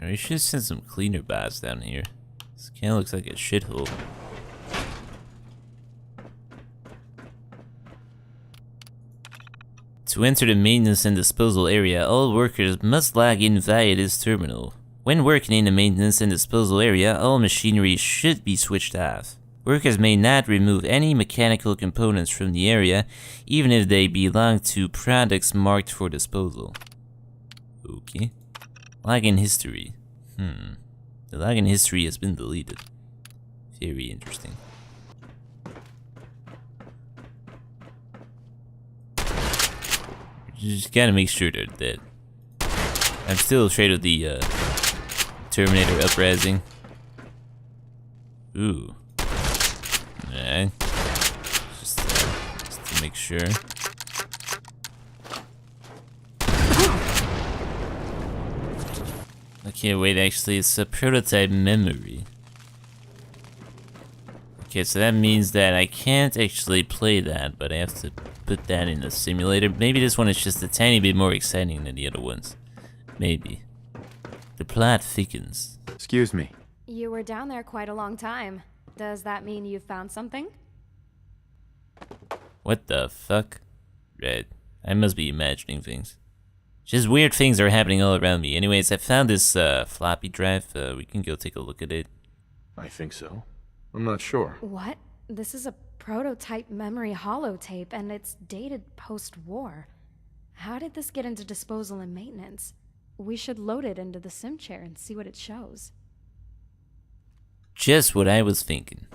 We should send some cleaner bots down here. This kind of looks like a shithole. To enter the maintenance and disposal area, all workers must log in via this terminal. When working in the maintenance and disposal area, all machinery should be switched off. Workers may not remove any mechanical components from the area, even if they belong to products marked for disposal. Okay. Login history. The login history has been deleted. Very interesting. Just gotta make sure they're dead. I'm still afraid of the Terminator uprising. Ooh. Alright. Just to make sure. Okay, wait, actually, it's a prototype memory. Okay, so that means that I can't actually play that, but I have to put that in a simulator. Maybe this one is just a tiny bit more exciting than the other ones. Maybe. The plot thickens. Excuse me. You were down there quite a long time. Does that mean you found something? What the fuck? Right. I must be imagining things. Just weird things are happening all around me. Anyways, I found this floppy drive. We can go take a look at it. I think so. I'm not sure. What? This is a prototype memory holotape, and it's dated post-war. How did this get into disposal and maintenance? We should load it into the sim chair and see what it shows. Just what I was thinking.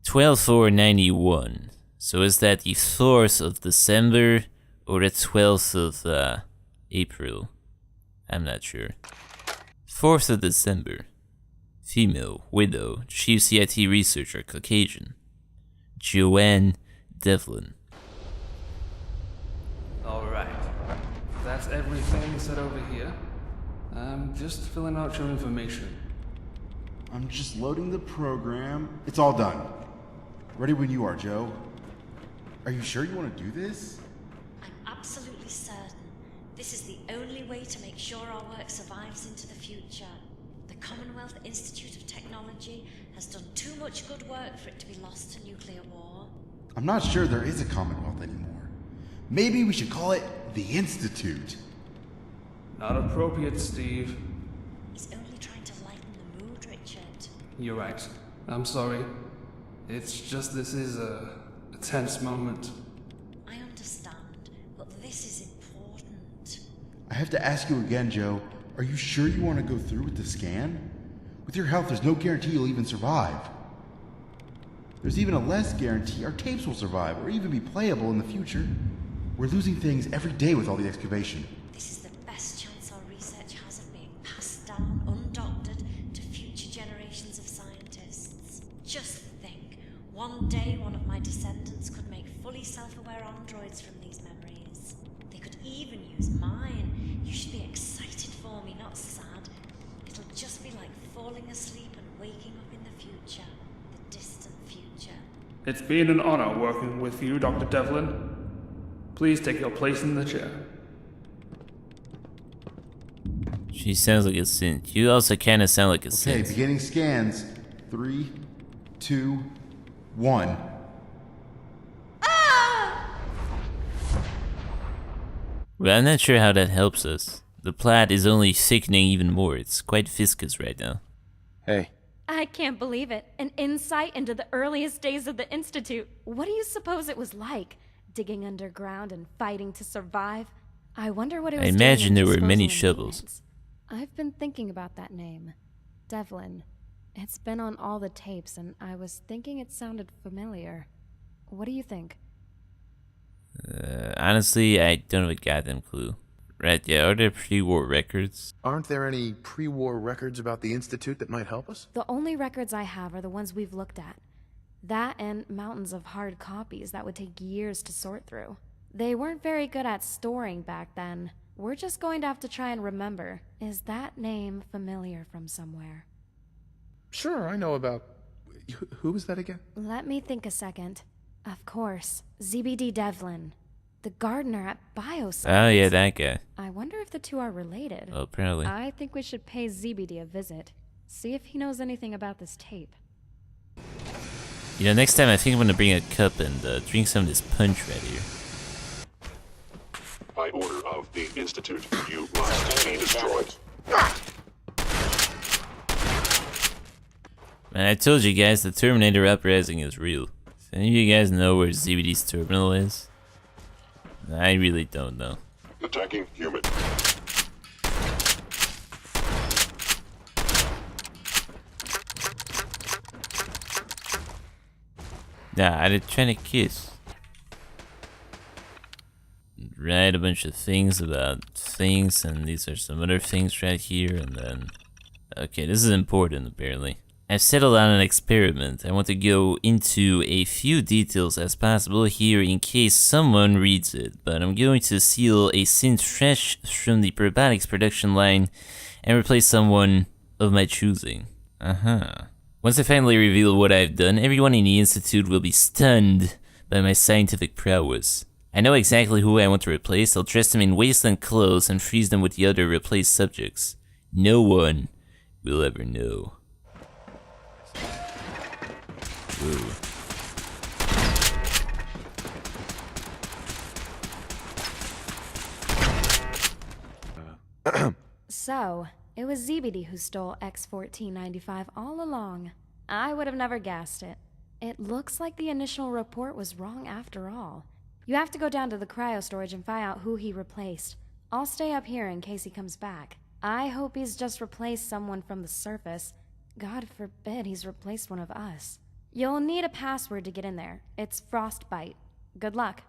12/4/91. So is that the 4th of December or the 12th of April? I'm not sure. 4th of December. Female, widow, chief CIT researcher, Caucasian. Joanne Devlin. Alright. That's everything set over here. I'm just filling out your information. I'm just loading the program. It's all done. Ready when you are, Joe. Are you sure you want to do this? I'm absolutely certain. This is the only way to make sure our work survives into the future. The Commonwealth Institute of Technology has done too much good work for it to be lost to nuclear war. I'm not sure there is a Commonwealth anymore. Maybe we should call it the Institute. Not appropriate, Steve. He's only trying to lighten the mood, Richard. You're right. I'm sorry. It's just this is a tense moment. I understand, but this is important. I have to ask you again, Joe. Are you sure you want to go through with the scan? With your health, there's no guarantee you'll even survive. There's even a less guarantee our tapes will survive or even be playable in the future. We're losing things every day with all the excavation. This is the best chance our research has of being passed down undoctored to future generations of scientists. Just think, one day one of my descendants could make fully self-aware androids from these memories. They could even use mine. You should be excited for me, not sad. It'll just be like falling asleep and waking up in the future. The distant future. It's been an honor working with you, Dr. Devlin. Please take your place in the chair. She sounds like a synth. You also kind of sound like a synth. Okay, beginning scans. 3, 2, 1. Well, I'm not sure how that helps us. The plot is only thickening even more. It's quite viscous right now. Hey. I can't believe it. An insight into the earliest days of the Institute. What do you suppose it was like? Digging underground and fighting to survive? I wonder what it was I doing imagine in there were disposal many and shovels. maintenance. I've been thinking about that name. Devlin. It's been on all the tapes, and I was thinking it sounded familiar. What do you think? Honestly, I don't have a goddamn clue. Right, yeah, are there pre-war records? Aren't there any pre-war records about the Institute that might help us? The only records I have are the ones we've looked at. That and mountains of hard copies that would take years to sort through. They weren't very good at storing back then. We're just going to have to try and remember. Is that name familiar from somewhere? Sure, I know about... Who was that again? Let me think a second. Of course, ZBD Devlin. The gardener at Bioscience. Oh yeah, that guy. I wonder if the two are related. Well, apparently. I think we should pay ZBD a visit. See if he knows anything about this tape. You know, next time I think I'm gonna bring a cup and drink some of this punch right here. By order of the Institute, you must be destroyed. Man, I told you guys the Terminator uprising is real. Does any of you guys know where ZBD's terminal is? I really don't know. Attacking human. Nah, they're trying to kiss. Write a bunch of things about things, and these are some other things right here, and then... Okay, this is important, apparently. I've settled on an experiment. I want to go into a few details as possible here in case someone reads it, but I'm going to seal a synth fresh from the probiotics production line and replace someone of my choosing. Once I finally reveal what I've done, everyone in the Institute will be stunned by my scientific prowess. I know exactly who I want to replace. I'll dress them in wasteland clothes and freeze them with the other replaced subjects. No one will ever know. Whoa. So, it was ZBD who stole X-1495 all along. I would have never guessed it. It looks like the initial report was wrong after all. You have to go down to the cryo storage and find out who he replaced. I'll stay up here in case he comes back. I hope he's just replaced someone from the surface. God forbid he's replaced one of us. You'll need a password to get in there. It's Frostbite. Good luck.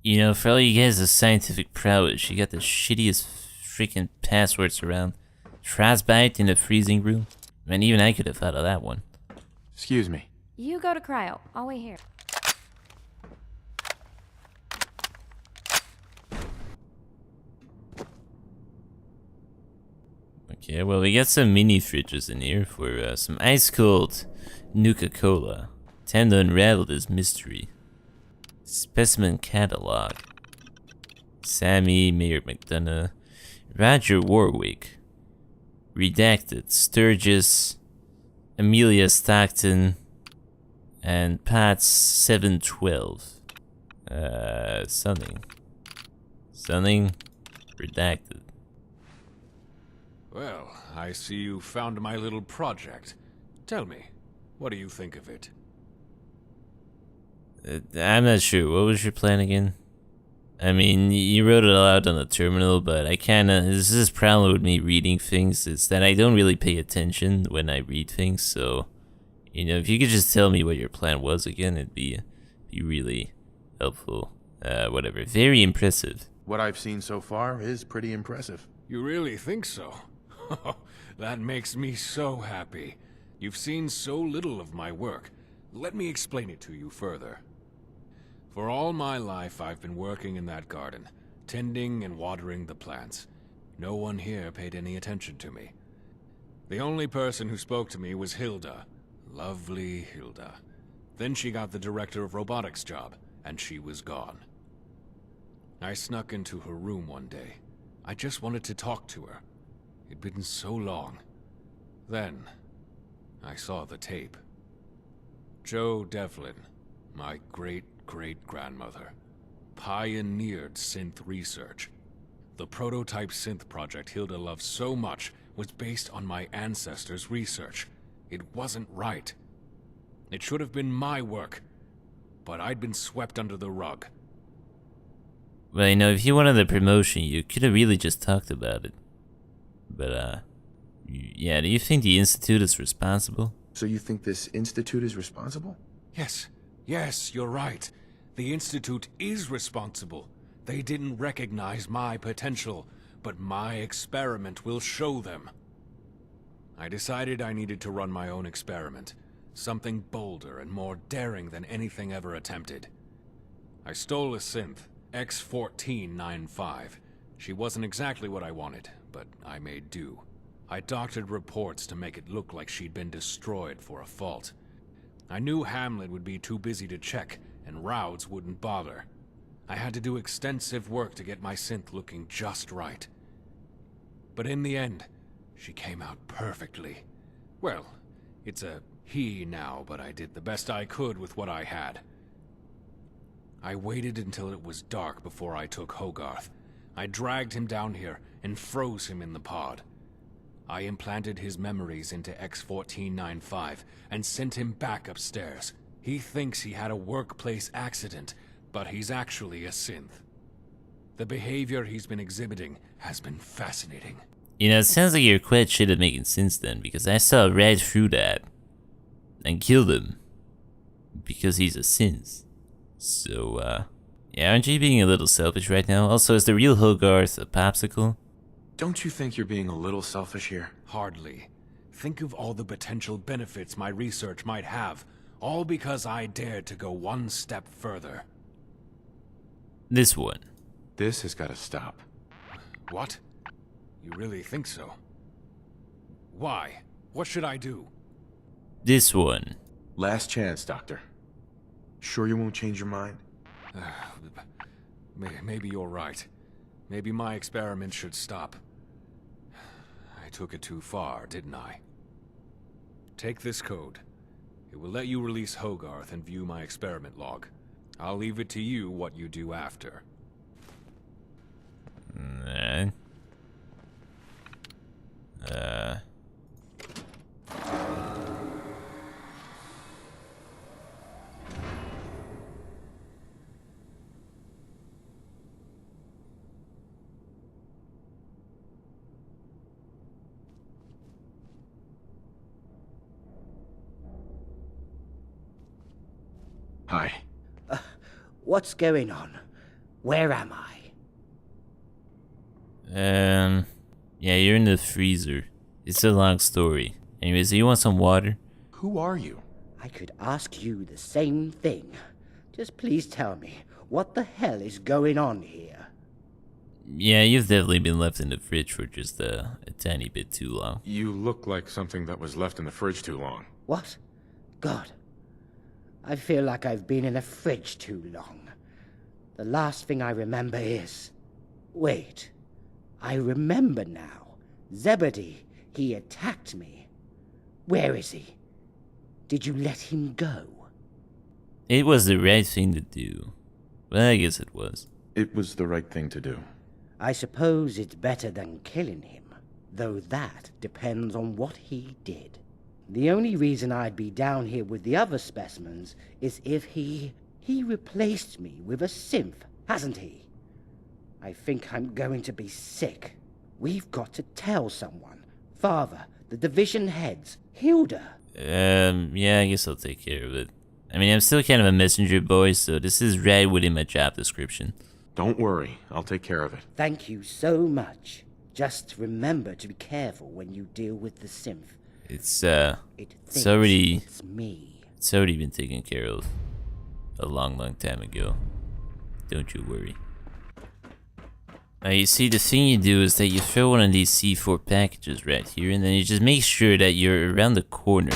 You know, for all you guys with scientific prowess, you got the shittiest freaking passwords around. Frostbite in the freezing room? I mean, even I could have thought of that one. Excuse me. You go to cryo. I'll wait here. Okay, well, we got some mini fridges in here for some ice cold Nuka-Cola. Time to unravel this mystery. Specimen catalog. Sammy, Mayor McDonough, Roger Warwick, Redacted, Sturgis, Amelia Stockton, and Pat 712. Something, redacted. Well, I see you found my little project. Tell me, what do you think of it? I'm not sure. What was your plan again? I mean, you wrote it all out on the terminal, but I kinda... This is this problem with me reading things, is that I don't really pay attention when I read things, so... You know, if you could just tell me what your plan was again, it'd be really helpful. Whatever. Very impressive. What I've seen so far is pretty impressive. You really think so? That makes me so happy. You've seen so little of my work. Let me explain it to you further. For all my life, I've been working in that garden, tending and watering the plants. No one here paid any attention to me. The only person who spoke to me was Hilda. Lovely Hilda. Then she got the director of robotics job, and she was gone. I snuck into her room one day. I just wanted to talk to her. It'd been so long. Then, I saw the tape. Jo Devlin, my great-great-grandmother, pioneered synth research. The prototype synth project Hilda loved so much was based on my ancestors' research. It wasn't right. It should have been my work, but I'd been swept under the rug. Well, you know, if you wanted the promotion, you could have really just talked about it. But, yeah, do you think the Institute is responsible? So you think this institute is responsible? Yes, you're right. The Institute is responsible. They didn't recognize my potential, but my experiment will show them. I decided I needed to run my own experiment. Something bolder and more daring than anything ever attempted. I stole a synth, X-1495. She wasn't exactly what I wanted, but I made do. I doctored reports to make it look like she'd been destroyed for a fault. I knew Hamlet would be too busy to check, and Rowds wouldn't bother. I had to do extensive work to get my synth looking just right. But in the end, she came out perfectly. Well, it's a he now, but I did the best I could with what I had. I waited until it was dark before I took Hogarth. I dragged him down here and froze him in the pod. I implanted his memories into X-1495 and sent him back upstairs. He thinks he had a workplace accident, but he's actually a synth. The behavior he's been exhibiting has been fascinating. You know, it sounds like you're quite shit at making sense then, because I saw right through that and killed him because he's a synth. So, yeah, aren't you being a little selfish right now? Also, is the real Hogarth a popsicle? Don't you think you're being a little selfish here? Hardly. Think of all the potential benefits my research might have, all because I dared to go one step further. This one. This has got to stop. What? You really think so? Why? What should I do? This one. Last chance, Doctor. Sure you won't change your mind? Maybe you're right. Maybe my experiment should stop. I took it too far, didn't I? Take this code. It will let you release Hogarth and view my experiment log. I'll leave it to you what you do after. Alright. Hi. What's going on? Where am I? Yeah, you're in the freezer. It's a long story. Anyways, do you want some water? Who are you? I could ask you the same thing. Just please tell me, what the hell is going on here? Yeah, you've definitely been left in the fridge for just a tiny bit too long. You look like something that was left in the fridge too long. What? God. I feel like I've been in a fridge too long. The last thing I remember is... Wait. I remember now. Zebedee, he attacked me. Where is he? Did you let him go? It was the right thing to do. Well, I guess it was. It was the right thing to do. I suppose it's better than killing him, though that depends on what he did. The only reason I'd be down here with the other specimens is if he replaced me with a synth, hasn't he? I think I'm going to be sick. We've got to tell someone. Father, the division heads, Hilda. Yeah, I guess I'll take care of it. I mean, I'm still kind of a messenger boy, so this is right within my job description. Don't worry, I'll take care of it. Thank you so much. Just remember to be careful when you deal with the synth. It's already... It's me. It's already been taken care of a long time ago. Don't you worry. Now, you see, the thing you do is that you throw one of these C4 packages right here, and then you just make sure that you're around the corner.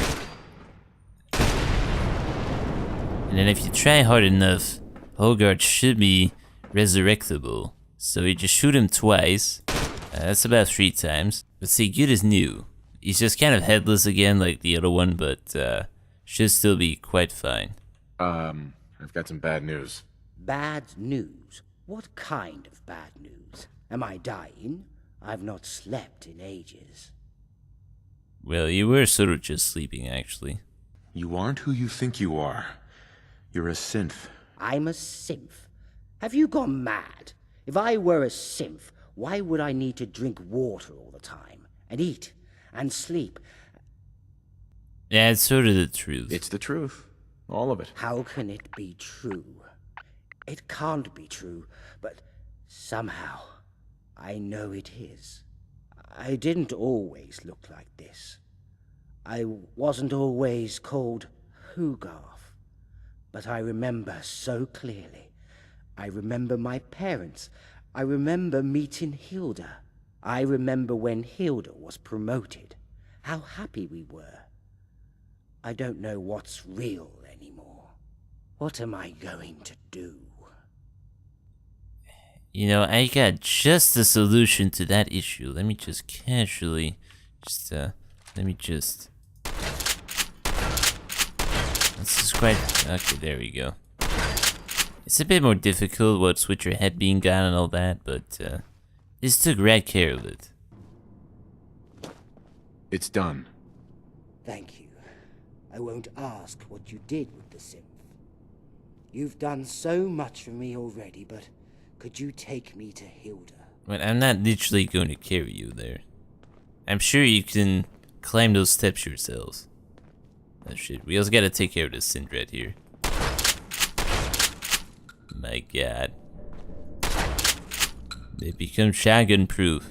And then if you try hard enough, Hogarth should be resurrectable. So you just shoot him twice. That's about 3 times. But see, good as new. He's just kind of headless again like the other one, but should still be quite fine. I've got some bad news. Bad news? What kind of bad news? Am I dying? I've not slept in ages. Well, you were sort of just sleeping, actually. You aren't who you think you are. You're a synth. I'm a synth? Have you gone mad? If I were a synth, why would I need to drink water all the time? And eat? And sleep? Yeah, it's sort of the truth. It's the truth. All of it. How can it be true? It can't be true, but somehow I know it is. I didn't always look like this. I wasn't always called Hogarth, but I remember so clearly. I remember my parents. I remember meeting Hilda. I remember when Hilda was promoted. How happy we were. I don't know what's real anymore. What am I going to do? You know, I got just the solution to that issue. Let me just casually, let me just. Let's describe. Okay, there we go. It's a bit more difficult, what's with your head being gone and all that, but this took right care of it. It's done. Thank you. I won't ask what you did with the synth. You've done so much for me already, but could you take me to Hilda? Well, I'm not literally going to carry you there. I'm sure you can climb those steps yourselves. Oh shit, we also gotta take care of this synth right here. My god. They become shotgun proof.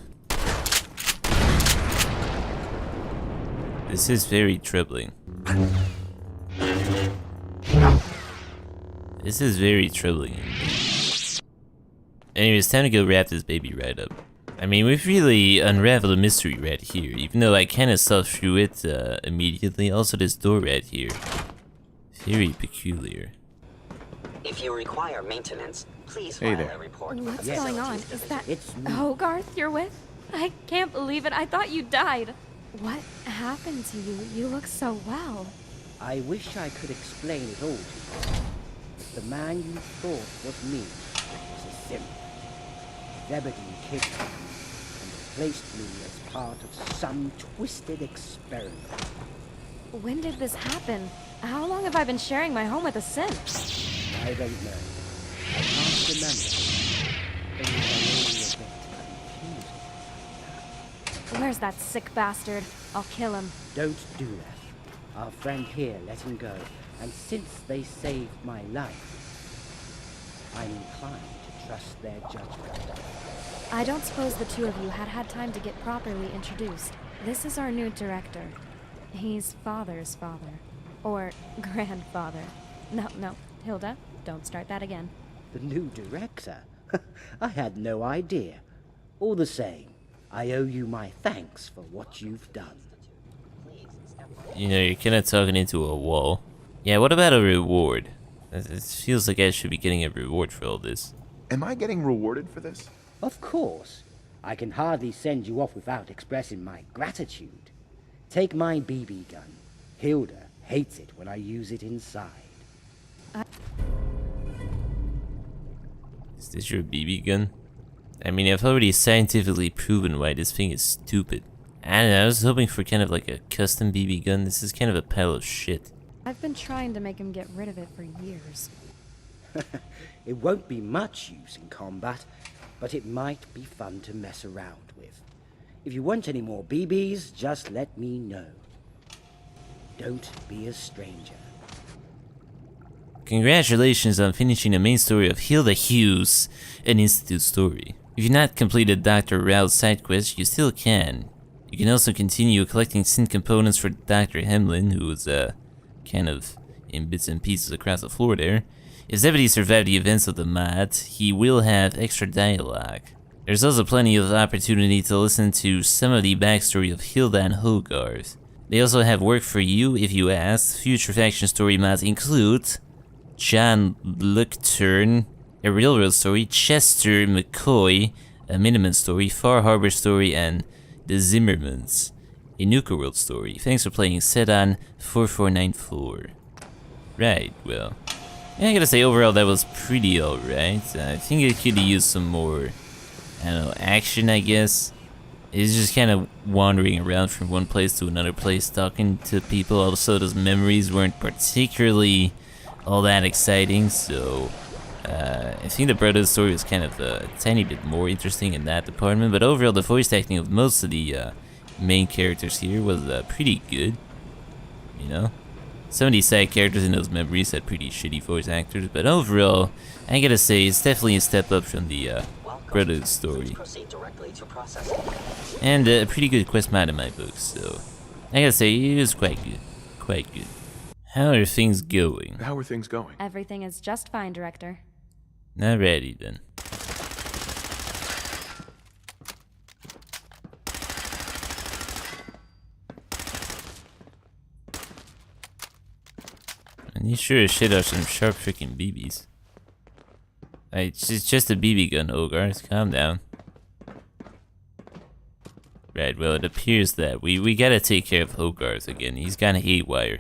This is very troubling. This is very troubling. Anyways, time to go wrap this baby right up. I mean, we've really unraveled a mystery right here, even though I kinda saw through it immediately. Also, this door right here. Very peculiar. If you require maintenance, please Hey file there. a report. What's Yes. going on? Is that It's me. Hogarth you're with? I can't believe it. I thought you died. What happened to you? You look so well. I wish I could explain it all to you. The man you thought was me was a simp. Zebedee kidnapped me and replaced me as part of some twisted experiment. When did this happen? How long have I been sharing my home with a synth? I don't know. I can't remember. Things are all a bit confusing. Where's that sick bastard? I'll kill him. Don't do that. Our friend here let him go, and since they saved my life, I'm inclined to trust their judgment. I don't suppose the two of you had time to get properly introduced. This is our new director. He's father's father. Or grandfather. No, Hilda, don't start that again. The new director? I had no idea. All the same, I owe you my thanks for what you've done. You know, you're kinda talking into a wall. Yeah, what about a reward? It feels like I should be getting a reward for all this. Am I getting rewarded for this? Of course. I can hardly send you off without expressing my gratitude. Take my BB gun. Hilda hates it when I use it inside. Is this your BB gun? I mean, I've already scientifically proven why this thing is stupid. I don't know, I was hoping for kind of like a custom BB gun. This is kind of a pile of shit. I've been trying to make him get rid of it for years. It won't be much use in combat, but it might be fun to mess around with. If you want any more BBs, just let me know. Don't be a stranger. Congratulations on finishing the main story of Hilda Hughes, an Institute story. If you've not completed Dr. Rao's side quest, you still can. You can also continue collecting synth components for Dr. Hemlin, who was kind of in bits and pieces across the floor there. If Zebedee survived the events of the mod, he will have extra dialogue. There's also plenty of opportunity to listen to some of the backstory of Hilda and Hogarth. They also have work for you if you ask. Future faction story mods include John Luckturn, a railroad story, Chester McCoy, a Miniman story, Far Harbor story, and The Zimmermans, a Nuka World story. Thanks for playing Sedan4494. Right, well, yeah, I gotta say overall that was pretty alright. I think it could use some more, I don't know, action, I guess. It's just kind of wandering around from one place to another place, talking to people. Also, those memories weren't particularly all that exciting, so I think the brother's story was kind of a tiny bit more interesting in that department, but overall the voice acting of most of the main characters here was pretty good, you know? Some of these side characters in those memories had pretty shitty voice actors, but overall, I gotta say, it's definitely a step up from the brother's story. Proceed directly to processing. And a pretty good quest mod in my book, so I gotta say, it was quite good. Quite good. How are things going? How are things going? Everything is just fine, Director. Alrighty then. And you sure as shit are some sharp freaking BBs. It's just a BB gun, Hogarth. Calm down. Right, well, it appears that we gotta take care of Hogarth again. He's kinda haywire.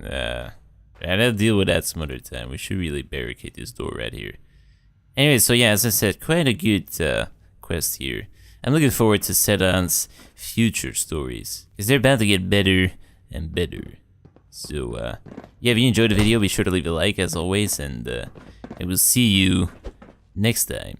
Right, I'll deal with that some other time. We should really barricade this door right here. Anyway, so yeah, as I said, quite a good quest here. I'm looking forward to Sedan's future stories, because they're about to get better and better. So, yeah, if you enjoyed the video, be sure to leave a like as always, and I will see you next time.